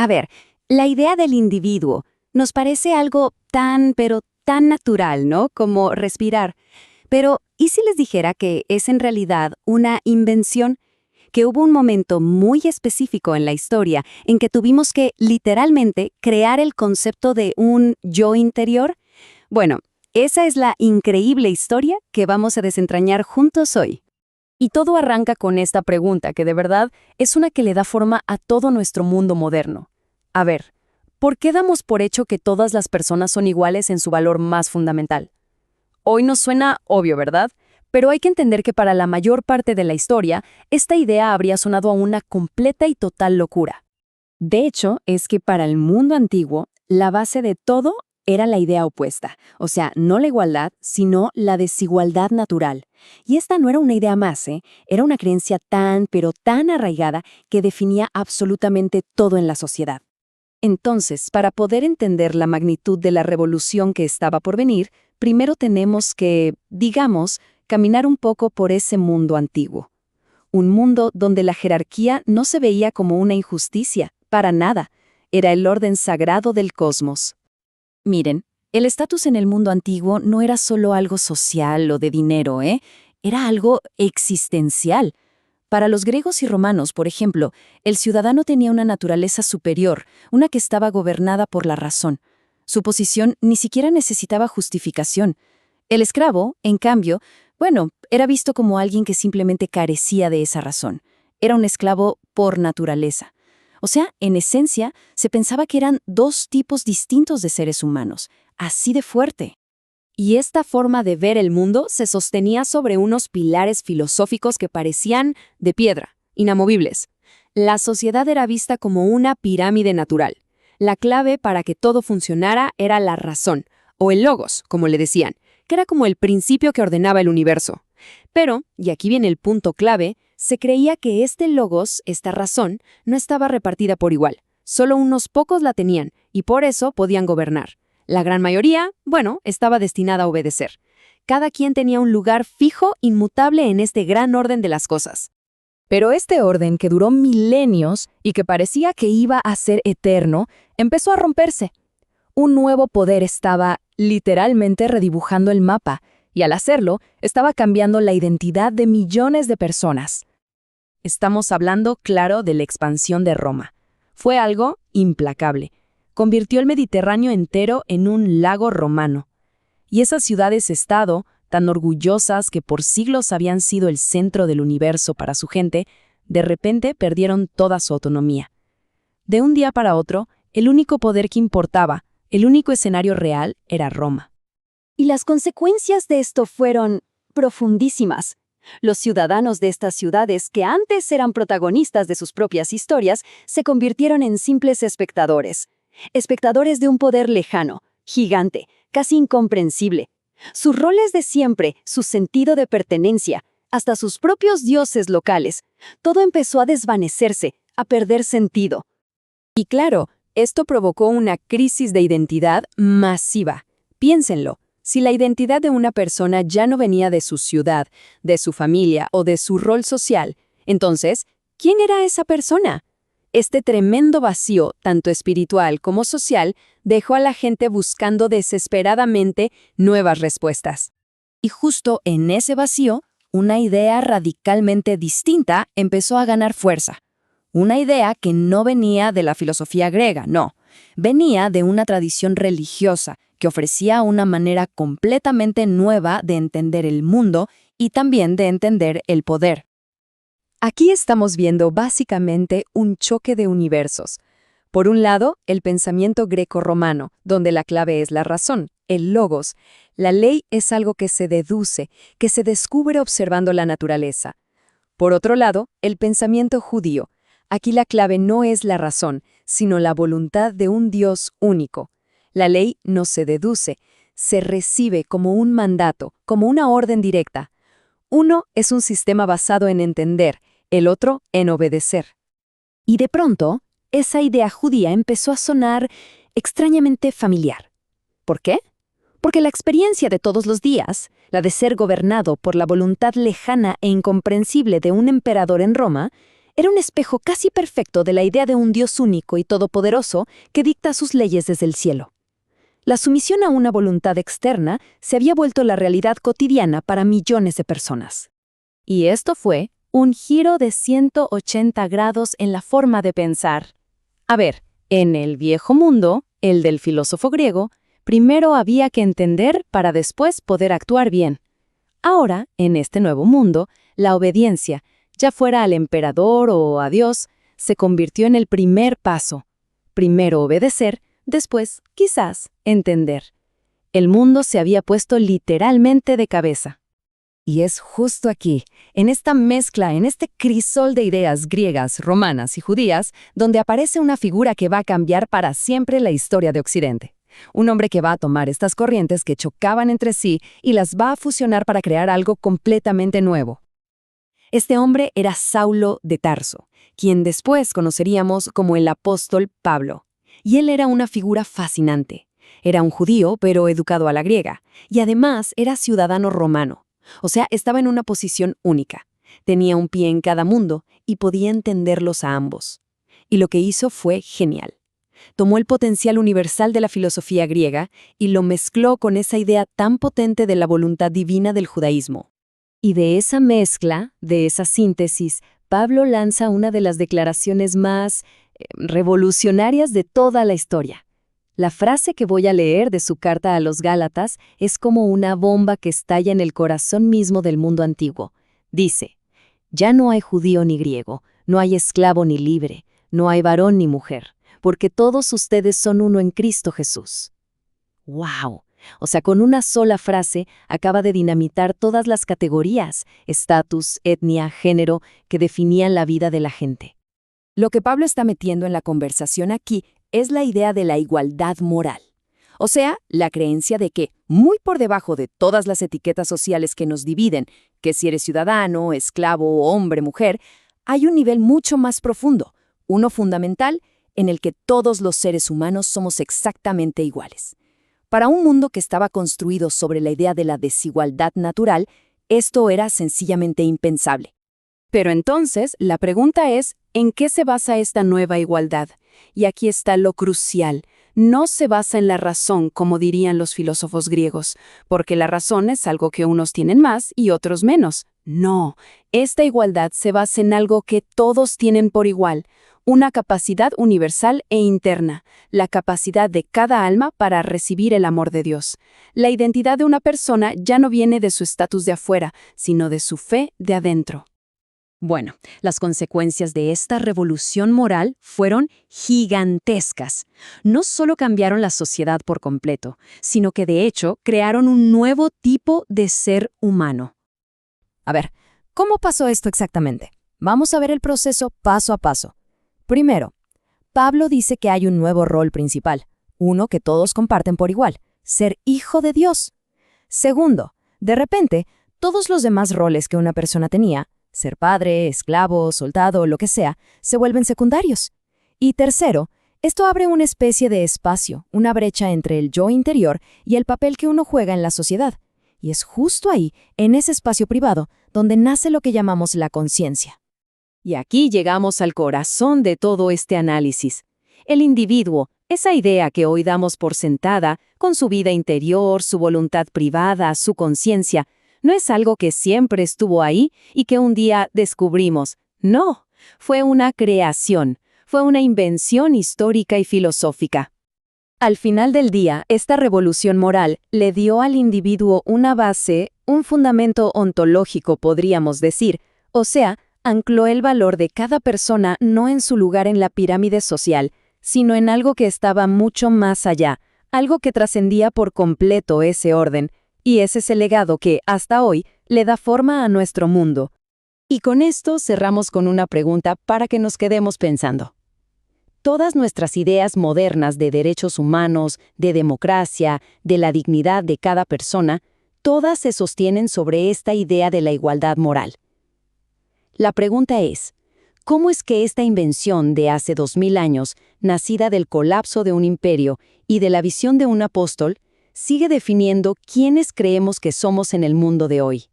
A ver, la idea del individuo nos parece algo tan, pero tan natural, ¿no? Como respirar. Pero, ¿y si les dijera que es en realidad una invención? Que hubo un momento muy específico en la historia en que tuvimos que, literalmente, crear el concepto de un yo interior. Bueno, esa es la increíble historia que vamos a desentrañar juntos hoy. Y todo arranca con esta pregunta, que de verdad es una que le da forma a todo nuestro mundo moderno. A ver, ¿por qué damos por hecho que todas las personas son iguales en su valor más fundamental? Hoy nos suena obvio, ¿verdad? Pero hay que entender que para la mayor parte de la historia, esta idea habría sonado a una completa y total locura. De hecho, es que para el mundo antiguo, la base de todo era la idea opuesta, o sea, no la igualdad, sino la desigualdad natural. Y esta no era una idea más, era una creencia tan, pero tan arraigada que definía absolutamente todo en la sociedad. Entonces, para poder entender la magnitud de la revolución que estaba por venir, primero tenemos que, digamos, caminar un poco por ese mundo antiguo. Un mundo donde la jerarquía no se veía como una injusticia, para nada. Era el orden sagrado del cosmos. Miren, el estatus en el mundo antiguo no era solo algo social o de dinero, era algo existencial. Para los griegos y romanos, por ejemplo, el ciudadano tenía una naturaleza superior, una que estaba gobernada por la razón. Su posición ni siquiera necesitaba justificación. El esclavo, en cambio, era visto como alguien que simplemente carecía de esa razón. Era un esclavo por naturaleza. O sea, en esencia, se pensaba que eran dos tipos distintos de seres humanos, así de fuerte. Y esta forma de ver el mundo se sostenía sobre unos pilares filosóficos que parecían de piedra, inamovibles. La sociedad era vista como una pirámide natural. La clave para que todo funcionara era la razón, o el logos, como le decían, que era como el principio que ordenaba el universo. Pero, y aquí viene el punto clave, se creía que este logos, esta razón, no estaba repartida por igual. Solo unos pocos la tenían, y por eso podían gobernar. La gran mayoría, estaba destinada a obedecer. Cada quien tenía un lugar fijo, inmutable en este gran orden de las cosas. Pero este orden, que duró milenios y que parecía que iba a ser eterno, empezó a romperse. Un nuevo poder estaba, literalmente, redibujando el mapa, y al hacerlo, estaba cambiando la identidad de millones de personas. Estamos hablando, claro, de la expansión de Roma. Fue algo implacable. Convirtió el Mediterráneo entero en un lago romano. Y esas ciudades-estado, tan orgullosas que por siglos habían sido el centro del universo para su gente, de repente perdieron toda su autonomía. De un día para otro, el único poder que importaba, el único escenario real, era Roma. Y las consecuencias de esto fueron profundísimas. Los ciudadanos de estas ciudades, que antes eran protagonistas de sus propias historias, se convirtieron en simples espectadores. Espectadores de un poder lejano, gigante, casi incomprensible. Sus roles de siempre, su sentido de pertenencia, hasta sus propios dioses locales, todo empezó a desvanecerse, a perder sentido. Y claro, esto provocó una crisis de identidad masiva. Piénsenlo. Si la identidad de una persona ya no venía de su ciudad, de su familia o de su rol social, entonces, ¿quién era esa persona? Este tremendo vacío, tanto espiritual como social, dejó a la gente buscando desesperadamente nuevas respuestas. Y justo en ese vacío, una idea radicalmente distinta empezó a ganar fuerza. Una idea que no venía de la filosofía griega, no. Venía de una tradición religiosa que ofrecía una manera completamente nueva de entender el mundo y también de entender el poder. Aquí estamos viendo básicamente un choque de universos. Por un lado, el pensamiento greco-romano, donde la clave es la razón, el logos. La ley es algo que se deduce, que se descubre observando la naturaleza. Por otro lado, el pensamiento judío. Aquí la clave no es la razón, sino la voluntad de un Dios único. La ley no se deduce, se recibe como un mandato, como una orden directa. Uno es un sistema basado en entender, el otro en obedecer. Y de pronto, esa idea judía empezó a sonar extrañamente familiar. ¿Por qué? Porque la experiencia de todos los días, la de ser gobernado por la voluntad lejana e incomprensible de un emperador en Roma, Era un espejo casi perfecto de la idea de un Dios único y todopoderoso que dicta sus leyes desde el cielo. La sumisión a una voluntad externa se había vuelto la realidad cotidiana para millones de personas. Y esto fue un giro de 180 grados en la forma de pensar. A ver, en el viejo mundo, el del filósofo griego, primero había que entender para después poder actuar bien. Ahora, en este nuevo mundo, la obediencia, ya fuera al emperador o a Dios, se convirtió en el primer paso. Primero obedecer, después, quizás, entender. El mundo se había puesto literalmente de cabeza. Y es justo aquí, en esta mezcla, en este crisol de ideas griegas, romanas y judías, donde aparece una figura que va a cambiar para siempre la historia de Occidente. Un hombre que va a tomar estas corrientes que chocaban entre sí y las va a fusionar para crear algo completamente nuevo. Este hombre era Saulo de Tarso, quien después conoceríamos como el apóstol Pablo. Y él era una figura fascinante. Era un judío, pero educado a la griega, y además era ciudadano romano. O sea, estaba en una posición única. Tenía un pie en cada mundo y podía entenderlos a ambos. Y lo que hizo fue genial. Tomó el potencial universal de la filosofía griega y lo mezcló con esa idea tan potente de la voluntad divina del judaísmo. Y de esa mezcla, de esa síntesis, Pablo lanza una de las declaraciones más revolucionarias de toda la historia. La frase que voy a leer de su carta a los Gálatas es como una bomba que estalla en el corazón mismo del mundo antiguo. Dice: «Ya no hay judío ni griego, no hay esclavo ni libre, no hay varón ni mujer, porque todos ustedes son uno en Cristo Jesús». ¡Wow! O sea, con una sola frase acaba de dinamitar todas las categorías, estatus, etnia, género, que definían la vida de la gente. Lo que Pablo está metiendo en la conversación aquí es la idea de la igualdad moral. O sea, la creencia de que, muy por debajo de todas las etiquetas sociales que nos dividen, que si eres ciudadano, esclavo, hombre, mujer, hay un nivel mucho más profundo, uno fundamental, en el que todos los seres humanos somos exactamente iguales. Para un mundo que estaba construido sobre la idea de la desigualdad natural, esto era sencillamente impensable. Pero entonces, la pregunta es, ¿en qué se basa esta nueva igualdad? Y aquí está lo crucial. No se basa en la razón, como dirían los filósofos griegos, porque la razón es algo que unos tienen más y otros menos. No, esta igualdad se basa en algo que todos tienen por igual, una capacidad universal e interna, la capacidad de cada alma para recibir el amor de Dios. La identidad de una persona ya no viene de su estatus de afuera, sino de su fe de adentro. Bueno, las consecuencias de esta revolución moral fueron gigantescas. No solo cambiaron la sociedad por completo, sino que de hecho crearon un nuevo tipo de ser humano. A ver, ¿cómo pasó esto exactamente? Vamos a ver el proceso paso a paso. Primero, Pablo dice que hay un nuevo rol principal, uno que todos comparten por igual, ser hijo de Dios. Segundo, de repente, todos los demás roles que una persona tenía, ser padre, esclavo, soldado, lo que sea, se vuelven secundarios. Y tercero, esto abre una especie de espacio, una brecha entre el yo interior y el papel que uno juega en la sociedad. Y es justo ahí, en ese espacio privado, donde nace lo que llamamos la conciencia. Y aquí llegamos al corazón de todo este análisis. El individuo, esa idea que hoy damos por sentada, con su vida interior, su voluntad privada, su conciencia, no es algo que siempre estuvo ahí y que un día descubrimos. No, fue una creación, fue una invención histórica y filosófica. Al final del día, esta revolución moral le dio al individuo una base, un fundamento ontológico, podríamos decir, o sea, ancló el valor de cada persona no en su lugar en la pirámide social, sino en algo que estaba mucho más allá, algo que trascendía por completo ese orden. Y ese es el legado que, hasta hoy, le da forma a nuestro mundo. Y con esto cerramos con una pregunta para que nos quedemos pensando. Todas nuestras ideas modernas de derechos humanos, de democracia, de la dignidad de cada persona, todas se sostienen sobre esta idea de la igualdad moral. La pregunta es, ¿cómo es que esta invención de hace 2000 años, nacida del colapso de un imperio y de la visión de un apóstol, sigue definiendo quiénes creemos que somos en el mundo de hoy?